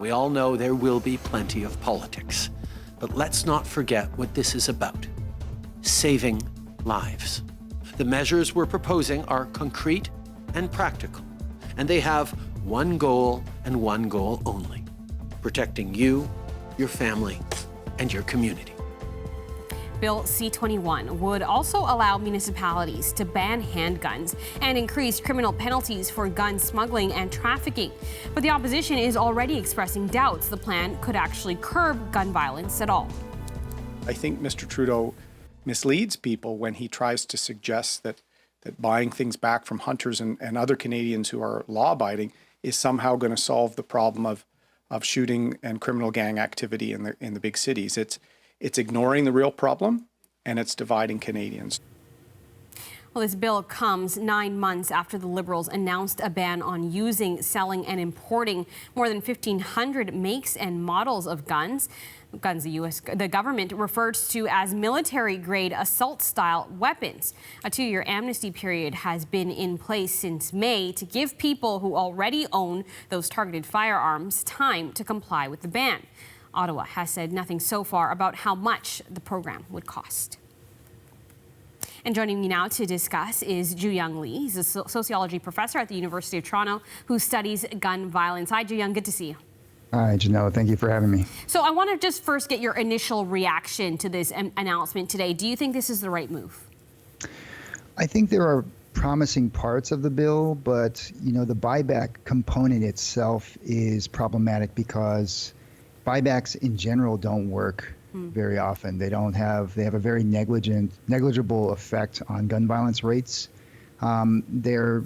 We all know there will be plenty of politics, but let's not forget what this is about: saving lives. The measures we're proposing are concrete and practical, and they have one goal and one goal only: protecting you, your family, and your community. Bill C-21 would also allow municipalities to ban handguns and increase criminal penalties for gun smuggling and trafficking. But the opposition is already expressing doubts the plan could actually curb gun violence at all. I think Mr. Trudeau misleads people when he tries to suggest that buying things back from hunters and other Canadians who are law-abiding is somehow going to solve the problem of shooting and criminal gang activity in the big cities. It's ignoring the real problem, and it's dividing Canadians. Well, this bill comes 9 months after the Liberals announced a ban on using, selling, and importing more than 1,500 makes and models of guns the government refers to as military-grade assault-style weapons. A 2-year amnesty period has been in place since May to give people who already own those targeted firearms time to comply with the ban. Ottawa has said nothing so far about how much the program would cost. And joining me now to discuss is Jooyoung Lee. He's a sociology professor at the University of Toronto who studies gun violence. Hi, Jooyoung. Good to see you. Hi, Ginella. Thank you for having me. So I want to just first get your initial reaction to this announcement today. Do you think this is the right move? I think there are promising parts of the bill, but, the buyback component itself is problematic because buybacks in general don't work very often. They have a very negligible effect on gun violence rates. They're,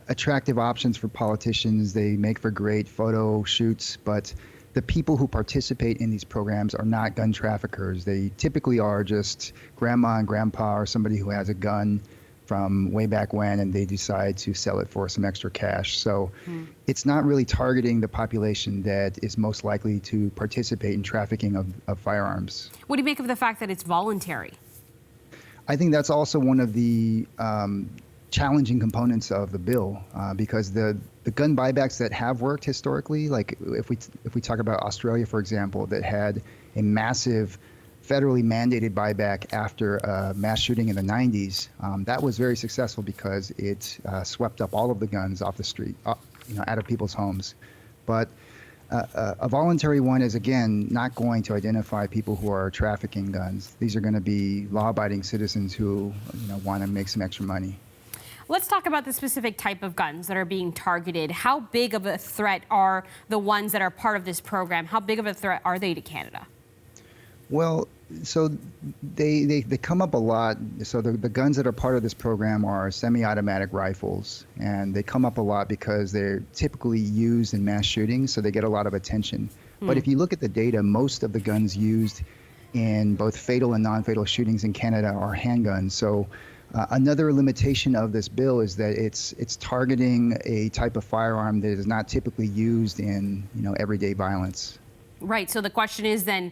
attractive options for politicians. They make for great photo shoots, but the people who participate in these programs are not gun traffickers. They typically are just grandma and grandpa or somebody who has a gun from way back when, and they decide to sell it for some extra cash. So it's not really targeting the population that is most likely to participate in trafficking of firearms. What do you make of the fact that it's voluntary? I think that's also one of the challenging components of the bill, because the gun buybacks that have worked historically, like if we talk about Australia, for example, that had a massive federally mandated buyback after a mass shooting in the 90s, that was very successful because it swept up all of the guns off the street, out of people's homes. But a voluntary one is, again, not going to identify people who are trafficking guns. These are going to be law-abiding citizens who want to make some extra money. Let's talk about the specific type of guns that are being targeted. How big of a threat are the ones that are part of this program? How big of a threat are they to Canada? Well, so they come up a lot. So the guns that are part of this program are semi-automatic rifles, and they come up a lot because they're typically used in mass shootings, so they get a lot of attention. But if you look at the data, most of the guns used in both fatal and non-fatal shootings in Canada are handguns. So another limitation of this bill is that it's targeting a type of firearm that is not typically used in everyday violence. Right. So the question is then,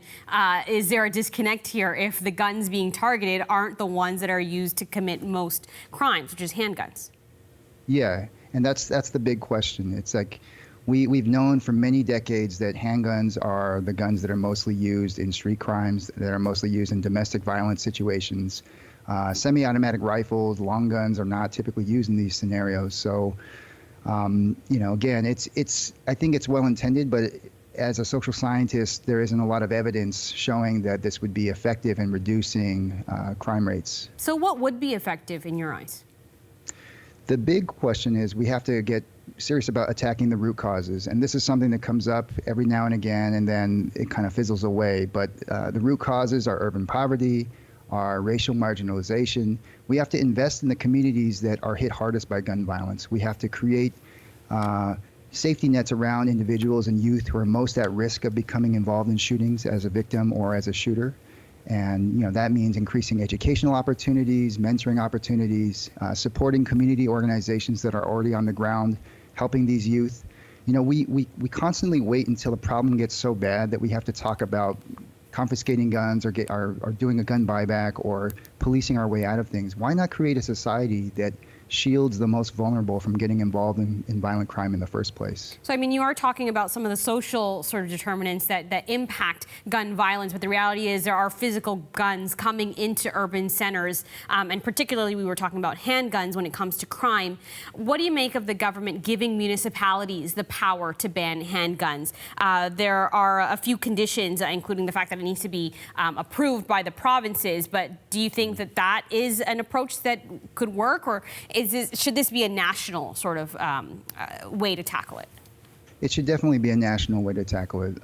is there a disconnect here if the guns being targeted aren't the ones that are used to commit most crimes, which is handguns? Yeah, and that's the big question. It's like we've known for many decades that handguns are the guns that are mostly used in street crimes, that are mostly used in domestic violence situations. Semi-automatic rifles, long guns are not typically used in these scenarios. So, again, I think it's well intended, but as a social scientist, there isn't a lot of evidence showing that this would be effective in reducing crime rates. So what would be effective in your eyes? The big question is we have to get serious about attacking the root causes. And this is something that comes up every now and again, and then it kind of fizzles away. But the root causes are urban poverty, are racial marginalization. We have to invest in the communities that are hit hardest by gun violence. We have to create safety nets around individuals and youth who are most at risk of becoming involved in shootings as a victim or as a shooter. And that means increasing educational opportunities, mentoring opportunities, supporting community organizations that are already on the ground, helping these youth. We constantly wait until the problem gets so bad that we have to talk about confiscating guns or doing a gun buyback or policing our way out of things. Why not create a society that shields the most vulnerable from getting involved in violent crime in the first place. So, I mean, you are talking about some of the social sort of determinants that impact gun violence, but the reality is there are physical guns coming into urban centers, and particularly we were talking about handguns when it comes to crime. What do you make of the government giving municipalities the power to ban handguns? There are a few conditions, including the fact that it needs to be approved by the provinces, but do you think that that is an approach that could work, or should this be a national sort of way to tackle it? It should definitely be a national way to tackle it.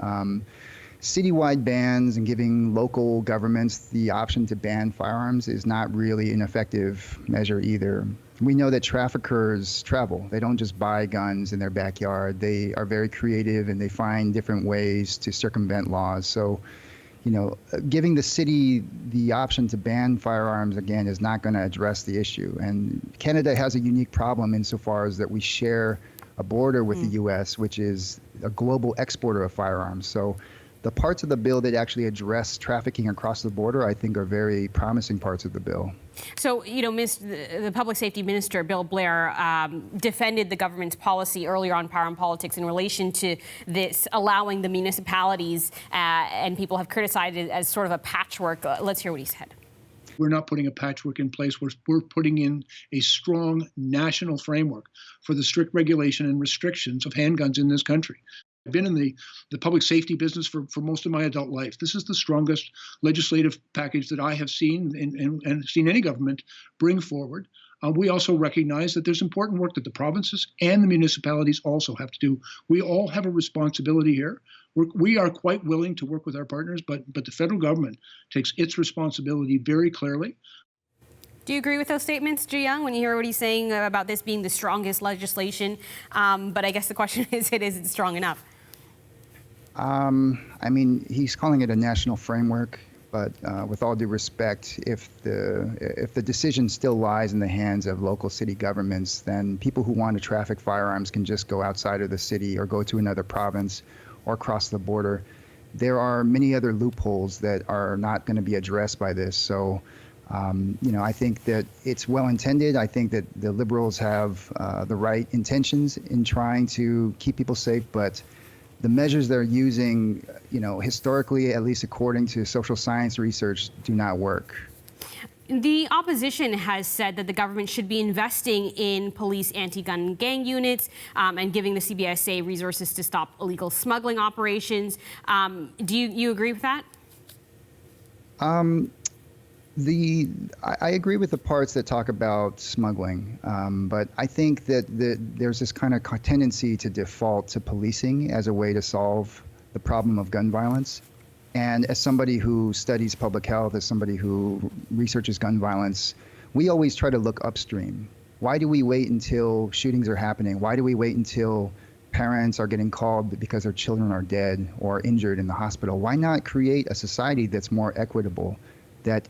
Citywide bans and giving local governments the option to ban firearms is not really an effective measure either. We know that traffickers travel. They don't just buy guns in their backyard. They are very creative and they find different ways to circumvent laws. So, giving the city the option to ban firearms, again, is not going to address the issue. And Canada has a unique problem insofar as that we share a border with the U.S., which is a global exporter of firearms. So the parts of the bill that actually address trafficking across the border, I think, are very promising parts of the bill. So, the Public Safety Minister, Bill Blair, defended the government's policy earlier on Power and Politics in relation to this allowing the municipalities, and people have criticized it as sort of a patchwork. Let's hear what he said. We're not putting a patchwork in place. We're putting in a strong national framework for the strict regulation and restrictions of handguns in this country. I've been in the public safety business for most of my adult life. This is the strongest legislative package that I have seen and seen any government bring forward. We also recognize that there's important work that the provinces and the municipalities also have to do. We all have a responsibility here. We are quite willing to work with our partners, but the federal government takes its responsibility very clearly. Do you agree with those statements, Jooyoung, when you hear what he's saying about this being the strongest legislation? But I guess the question is it strong enough? I mean, he's calling it a national framework, but with all due respect, if the decision still lies in the hands of local city governments, then people who want to traffic firearms can just go outside of the city or go to another province or cross the border. There are many other loopholes that are not going to be addressed by this. So, I think that it's well intended. I think that the Liberals have the right intentions in trying to keep people safe, but the measures they're using, historically, at least according to social science research, do not work. The opposition has said that the government should be investing in police anti-gun gang units and giving the CBSA resources to stop illegal smuggling operations. Do you agree with that? I agree with the parts that talk about smuggling, but I think that there's this kind of tendency to default to policing as a way to solve the problem of gun violence. And as somebody who studies public health, as somebody who researches gun violence, we always try to look upstream. Why do we wait until shootings are happening? Why do we wait until parents are getting called because their children are dead or injured in the hospital? Why not create a society that's more equitable, that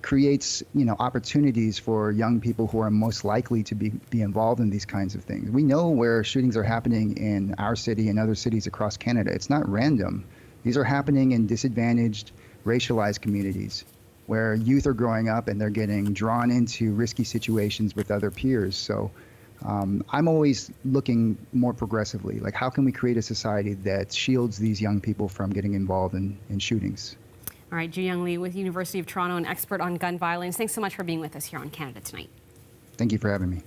creates opportunities for young people who are most likely to be involved in these kinds of things? We know where shootings are happening in our city and other cities across Canada. It's not random. These are happening in disadvantaged, racialized communities where youth are growing up and they're getting drawn into risky situations with other peers. So I'm always looking more progressively, like how can we create a society that shields these young people from getting involved in shootings? All right, Jooyoung Lee with University of Toronto, an expert on gun violence. Thanks so much for being with us here on Canada Tonight. Thank you for having me.